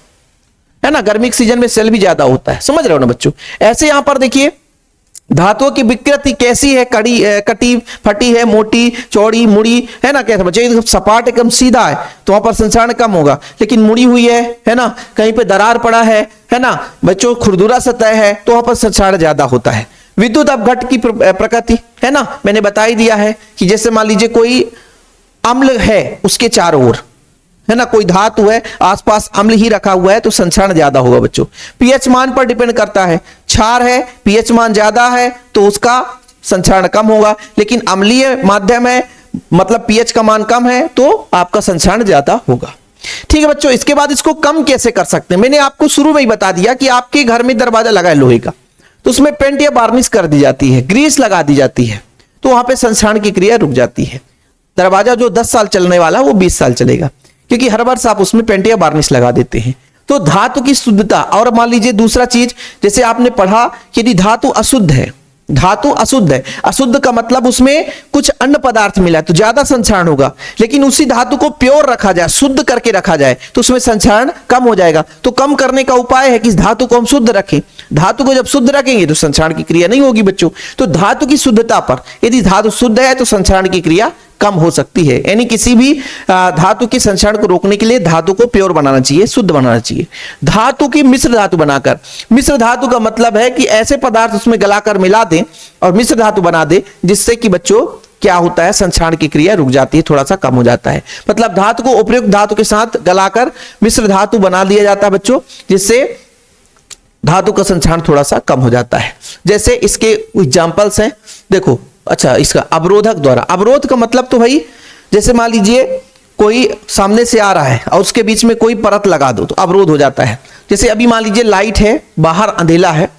Speaker 1: है ना। गर्मी के सीजन में सेल भी ज्यादा होता है, समझ रहे हो ना बच्चों। ऐसे यहां पर देखिए धातुओं की विकृति कैसी है, कटी फटी है, मोटी चौड़ी मुड़ी है ना, कैसे बच्चे सपाट एकदम सीधा है तो वहां पर संचरण कम होगा। लेकिन मुड़ी हुई है ना, कहीं पे दरार पड़ा है ना बच्चों, खुरदुरा सतह है, तो वहां पर संचरण ज्यादा होता है। विद्युत अपघट की प्रकृति है ना, मैंने बता ही दिया है कि जैसे मान लीजिए कोई अम्ल है उसके चारों ओर है ना, कोई धातु है आसपास अम्ल ही रखा हुआ है तो संचरण ज्यादा होगा बच्चों। पीएच मान पर डिपेंड करता है, क्षार है पीएच मान ज्यादा है तो उसका संचरण कम होगा, लेकिन अम्लीय माध्यम है मतलब पीएच का मान कम है तो आपका संचरण ज्यादा होगा। ठीक है बच्चों, इसके बाद इसको कम कैसे कर सकते हैं, मैंने आपको शुरू में ही बता दिया कि आपके घर में दरवाजा लगा है लोहे का, तो उसमें पेंट या वार्निश कर दी जाती है, ग्रीस लगा दी जाती है, तो वहां पर संचरण की क्रिया रुक जाती है। दरवाजा जो 10 साल चलने वाला वो 20 साल चलेगा, क्योंकि हर वर्ष आप उसमें पेंट या वार्निश लगा देते हैं। तो धातु की शुद्धता, और मान लीजिए दूसरा चीज, जैसे आपने पढ़ा कि यदि धातु अशुद्ध है, धातु अशुद्ध है, अशुद्ध का मतलब उसमें कुछ अन्य पदार्थ मिला है तो ज्यादा संचरण होगा। लेकिन उसी धातु को प्योर रखा जाए, शुद्ध करके रखा जाए तो उसमें संचरण कम हो जाएगा। तो कम करने का उपाय है कि इस धातु को हम शुद्ध रखें। धातु को जब शुद्ध रखेंगे तो संचरण की क्रिया नहीं होगी बच्चों। तो धातु की शुद्धता पर, यदि धातु शुद्ध है तो संचरण की क्रिया कम हो सकती है। यानी किसी भी धातु के संचरण को रोकने के लिए धातु को प्योर बनाना चाहिए, शुद्ध बनाना चाहिए। धातु की मिश्र धातु बनाकर, मिश्र धातु का मतलब है कि ऐसे पदार्थ उसमें गलाकर मिला दें और मिश्र धातु बना दे, जिससे कि बच्चों क्या होता है, संचरण की क्रिया रुक जाती है, थोड़ा सा कम हो जाता है। मतलब धातु को उपयुक्त धातु के साथ गलाकर मिश्र धातु बना दिया जाता है बच्चों, जिससे धातु का संचरण थोड़ा सा कम हो जाता है। जैसे इसके एग्जाम्पल्स हैं, देखो। अच्छा, इसका अवरोधक द्वारा, अवरोध का मतलब तो भाई जैसे मान लीजिए कोई सामने से आ रहा है और उसके बीच में कोई परत लगा दो तो अवरोध हो जाता है। जैसे अभी मान लीजिए लाइट है, बाहर अंधेला है,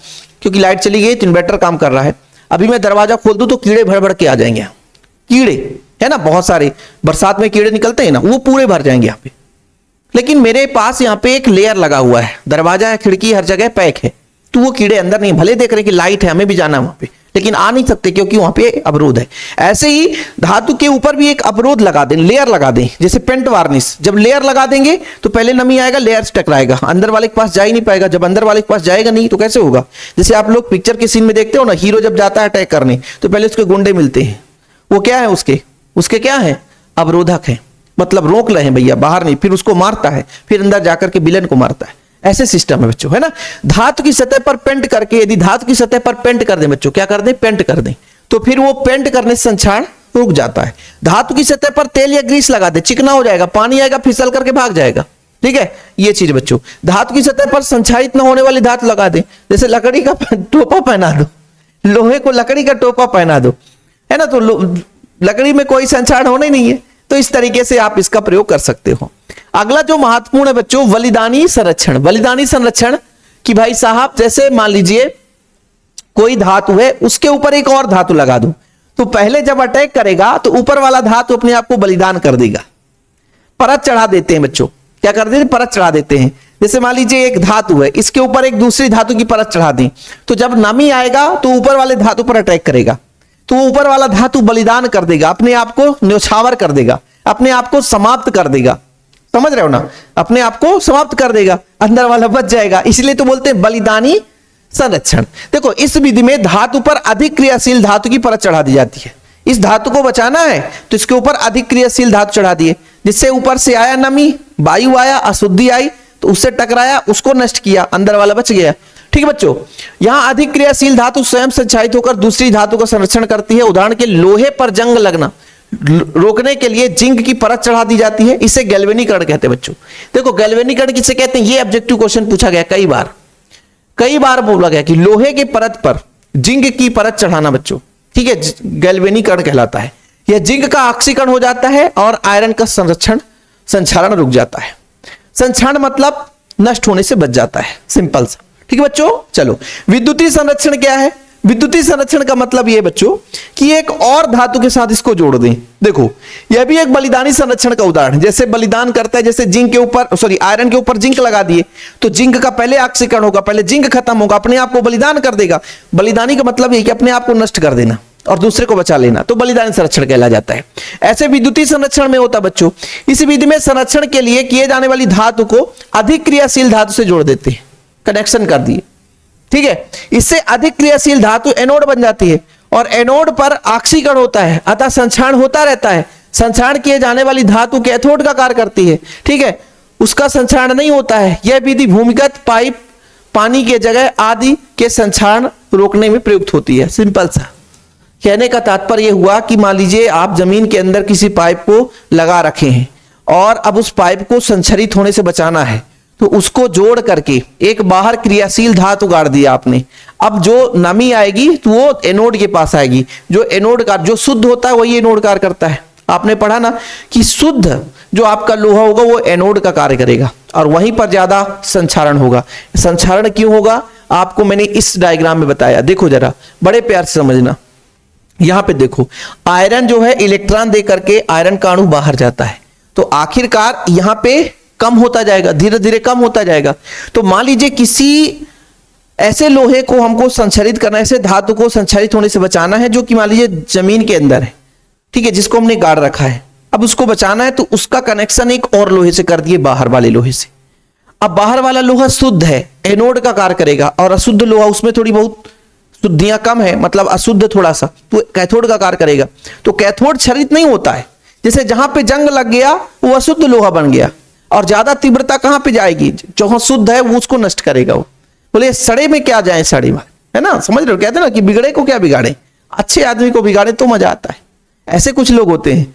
Speaker 1: क्योंकि लाइट चली गई तो इन्वर्टर काम कर रहा है, अभी मैं दरवाजा खोल दूं तो कीड़े भर भर के आ जाएंगे, कीड़े है ना, बहुत सारे बरसात में कीड़े निकलते हैं ना, वो पूरे भर जाएंगे यहाँ पे। लेकिन मेरे पास यहाँ पे एक लेयर लगा हुआ है, दरवाजा है, खिड़की हर जगह पैक है, तो वो कीड़े अंदर नहीं, भले देख रहे कि लाइट है, हमें भी जाना है वहां पे, लेकिन आ नहीं सकते क्योंकि वहां पे अवरोध है। ऐसे ही धातु के ऊपर भी एक अवरोध लगा दें, लेयर लगा दें, जैसे पेंट वार्निश। जब लेयर लगा देंगे तो पहले नमी आएगा, लेयर से टकराएगा, अंदर वाले के पास जा ही नहीं पाएगा। जब अंदर वाले के पास जाएगा नहीं तो कैसे होगा। जैसे आप लोग पिक्चर के सीन में देखते हो ना, हीरो जब जाता है अटैक करने तो पहले उसके गुंडे मिलते हैं, वो क्या है, उसके क्या है, अवरोधक है, मतलब रोक रहे हैं भैया, बाहर नहीं, फिर उसको मारता है, फिर अंदर जाकर के विलेन को मारता है। ऐसे सिस्टम है बच्चों, है ना। धातु की सतह पर पेंट करके, यदि धातु की सतह पर पेंट कर दें बच्चों, क्या कर दें, पेंट कर दें, तो फिर वो पेंट करने से संचरण रुक जाता है। धातु की सतह पर तेल या ग्रीस लगा दे, चिकना हो जाएगा, पानी आएगा फिसल करके भाग जाएगा। ठीक है, ये चीज बच्चों। धातु की सतह पर संचारित न होने वाली धातु लगा दे, जैसे लकड़ी का टोपा पहना दो, लोहे को लकड़ी का टोपा पहना दो, है ना, तो लकड़ी में कोई संचरण होना ही नहीं है। तो इस तरीके से आप इसका प्रयोग कर सकते हो। अगला जो महत्वपूर्ण है बच्चों, बलिदानी संरक्षण। बलिदानी संरक्षण कि भाई साहब, जैसे मान लीजिए कोई धातु है, उसके ऊपर एक और धातु लगा दो, तो पहले जब अटैक करेगा तो ऊपर वाला धातु अपने आप को बलिदान कर देगा। परत चढ़ा देते हैं बच्चों, क्या कर देते हैं, परत चढ़ा देते हैं। जैसे मान लीजिए एक धातु है, इसके ऊपर एक दूसरी धातु की परत चढ़ा दी, तो जब नमी आएगा तो ऊपर वाले धातु पर अटैक करेगा, तो ऊपर वाला धातु बलिदान कर देगा, अपने आप को न्यौछावर कर देगा, अपने आप को समाप्त कर देगा। समझ रहे हो ना, अपने आप को समाप्त कर देगा, अंदर वाला बच जाएगा, इसलिए तो बोलते हैं बलिदानी संरक्षण। देखो इस विधि में धातु पर अधिक क्रियाशील धातु की परत चढ़ा दी जाती है। इस धातु को बचाना है तो इसके ऊपर अधिक क्रियाशील धातु चढ़ा दिए, जिससे ऊपर से आया नमी, वायु आया, अशुद्धि आई तो उससे टकराया, उसको नष्ट किया, अंदर वाला बच गया। ठीक है बच्चों, यहां अधिक क्रियाशील धातु स्वयं संचारित होकर दूसरी धातु का संरक्षण करती है। उदाहरण के लोहे पर जंग लगना रोकने के लिए जिंक की परत चढ़ा दी जाती है, इसे गैल्वेनीकरण कहते हैं बच्चों। देखो गैल्वेनीकरण किसे कहते हैं, ये ऑब्जेक्टिव क्वेश्चन पूछा गया कई बार बोला गया कि लोहे की परत पर जिंक की परत चढ़ाना बच्चों, ठीक है, गैल्वेनीकरण कहलाता है। यह जिंक का ऑक्सीकरण हो जाता है और आयरन का संक्षारण रुक जाता है। संक्षारण मतलब नष्ट होने से बच जाता है, सिंपल सा। ठीक है बच्चों, चलो विद्युतीय संरक्षण क्या है। विद्युतीय संरक्षण का मतलब यह बच्चों कि एक और धातु के साथ इसको जोड़ दें। देखो यह भी एक बलिदानी संरक्षण का उदाहरण, जैसे बलिदान करता है, जैसे जिंक के ऊपर आयरन के ऊपर जिंक लगा दिए तो जिंक का पहले ऑक्सीकरण होगा, पहले जिंक खत्म होगा, अपने आप को बलिदान कर देगा। बलिदानी का मतलब यह कि अपने आप को नष्ट कर देना और दूसरे को बचा लेना, तो बलिदानी संरक्षण कहला जाता है। ऐसे विद्युतीय संरक्षण में होता बच्चों, इस विधि में संरक्षण के लिए किए जाने वाली धातु को अधिक क्रियाशील धातु से जोड़ देते हैं, कनेक्शन कर दिए। ठीक है, इससे अधिक क्रियाशील धातु एनोड बन जाती है और एनोड पर ऑक्सीकरण होता है, अतः संक्षारण होता रहता है। संक्षारण किए जाने वाली धातु कैथोड का कार्य करती है। ठीक है, उसका संक्षारण नहीं होता है। यह विधि भूमिगत पाइप, पानी के जगह आदि के संक्षारण रोकने में प्रयुक्त होती है। सिंपल सा कहने का तात्पर्य हुआ कि मान लीजिए आप जमीन के अंदर किसी पाइप को लगा रखे हैं और अब उस पाइप को संक्षरित होने से बचाना है, तो उसको जोड़ करके एक बाहर क्रियाशील धातु गाड़ दिया आपने। अब जो नमी आएगी तो वो एनोड के पास आएगी, जो एनोड का जो शुद्ध होता है वही एनोड कार्य करता है। आपने पढ़ा ना कि शुद्ध जो आपका लोहा होगा वो एनोड का कार्य करेगा और वहीं पर ज्यादा संक्षारण होगा। संक्षारण क्यों होगा आपको मैंने इस डायग्राम में बताया, देखो जरा बड़े प्यार से समझना। यहां पे देखो आयरन जो है इलेक्ट्रॉन दे करके आयरन का अणु बाहर जाता है, तो आखिरकार यहां पे कम होता जाएगा, धीरे धीरे कम होता जाएगा। तो मान लीजिए किसी ऐसे लोहे को हमको संक्षरित करना है, ऐसे धातु को संक्षरित होने से बचाना है जो कि मान लीजिए जमीन के अंदर है, ठीक है, जिसको हमने गाड़ रखा है। अब उसको बचाना है तो उसका कनेक्शन एक और लोहे से कर दिए, बाहर वाले लोहे से। अब बाहर वाला लोहा शुद्ध है, एनोड का कार्य करेगा, और अशुद्ध लोहा उसमें थोड़ी बहुत शुद्धियां कम है, मतलब अशुद्ध थोड़ा सा, तो कैथोड का कार्य करेगा। तो कैथोड क्षरित नहीं होता है, जैसे जहां पे जंग लग गया वो अशुद्ध लोहा बन गया, और ज्यादा तीव्रता कहां पे जाएगी, जो शुद्ध है वो उसको नष्ट करेगा। वो बोले सड़े में क्या जाए, सड़े में, है ना, समझ रहे हो, कहते हैं ना कि बिगड़े को क्या बिगाड़े, अच्छे आदमी को बिगाड़े तो मजा आता है। ऐसे कुछ लोग होते हैं,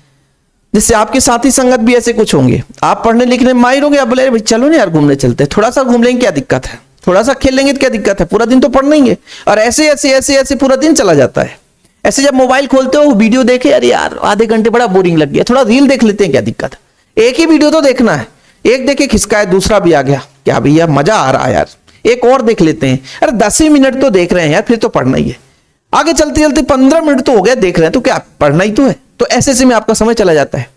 Speaker 1: जिससे आपके साथी संगत भी ऐसे कुछ होंगे। आप पढ़ने लिखने में माहिर होंगे, आप बोले भाई चलो ना यार घूमने चलते हैं, थोड़ा सा घूम लेंगे क्या दिक्कत है, थोड़ा सा खेल लेंगे तो क्या दिक्कत है, पूरा दिन तो पढ़ लेंगे। और ऐसे ऐसे ऐसे ऐसे पूरा दिन चला जाता है। ऐसे जब मोबाइल खोलते हो वीडियो देखे, अरे यार आधे घंटे बड़ा बोरिंग लग गया, थोड़ा रील देख लेते हैं, क्या दिक्कत है, एक ही वीडियो तो देखना है, एक देखे खिसकाए दूसरा भी आ गया, क्या भैया मजा आ रहा है यार, एक और देख लेते हैं, अरे 10 ही मिनट तो देख रहे हैं यार, फिर तो पढ़ना ही है, आगे चलते चलते 15 मिनट तो हो गया देख रहे हैं, तो क्या पढ़ना ही तो है। तो ऐसे में आपका समय चला जाता है।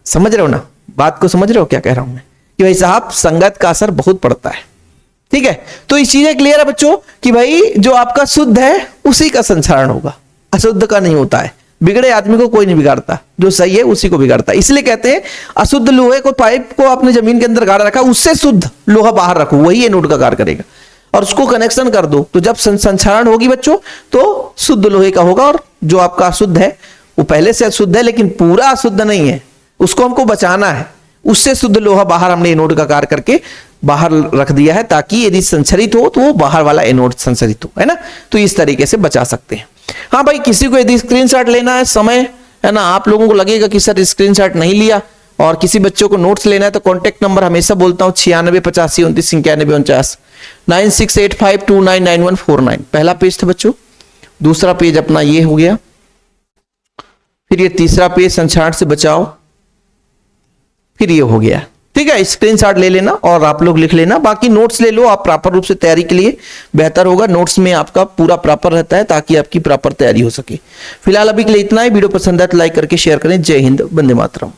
Speaker 1: समझ रहे हो ना, बात को समझ रहे हो क्या कह रहा हूं मैं, कि भाई साहब संगत का असर बहुत पड़ता है। ठीक है, तो ये चीजें क्लियर है बच्चों कि भाई जो आपका शुद्ध है उसी का संक्षारण होगा, अशुद्ध का नहीं होता है। बिगड़े आदमी को कोई नहीं बिगाड़ता, जो सही है उसी को बिगाड़ता है। इसलिए कहते हैं अशुद्ध लोहे को, पाइप को आपने जमीन के अंदर गाड़ रखा, उससे शुद्ध लोहा बाहर रखो, वही एनोड का कार्य करेगा, और उसको कनेक्शन कर दो, तो जब संक्षारण होगी बच्चों तो शुद्ध लोहे का होगा, और जो आपका अशुद्ध है वो पहले से अशुद्ध है लेकिन पूरा अशुद्ध नहीं है, उसको हमको बचाना है। उससे शुद्ध लोहा बाहर हमने एनोड का कार्य करके बाहर रख दिया है, ताकि यदि संचरित हो तो वो बाहर वाला एनोड संचरित हो, है ना। तो इस तरीके से बचा सकते हैं। हाँ भाई, किसी को यदि स्क्रीनशॉट लेना है, समय है ना, आप लोगों को लगेगा कि सर स्क्रीनशॉट नहीं लिया, और किसी बच्चों को नोट्स लेना है, तो कॉन्टेक्ट नंबर हमेशा बोलता हूँ 968529 9685299149। पहला पेज था बच्चों, दूसरा पेज अपना ये हो गया, फिर ये तीसरा पेज संक्षारण से बचाओ, फिर ये हो गया। ठीक है, स्क्रीनशॉट ले लेना और आप लोग लिख लेना, बाकी नोट्स ले लो आप प्रॉपर रूप से, तैयारी के लिए बेहतर होगा। नोट्स में आपका पूरा प्रॉपर रहता है ताकि आपकी प्रॉपर तैयारी हो सके। फिलहाल अभी के लिए इतना ही। वीडियो पसंद आए तो लाइक करके शेयर करें। जय हिंद, वंदे मातरम।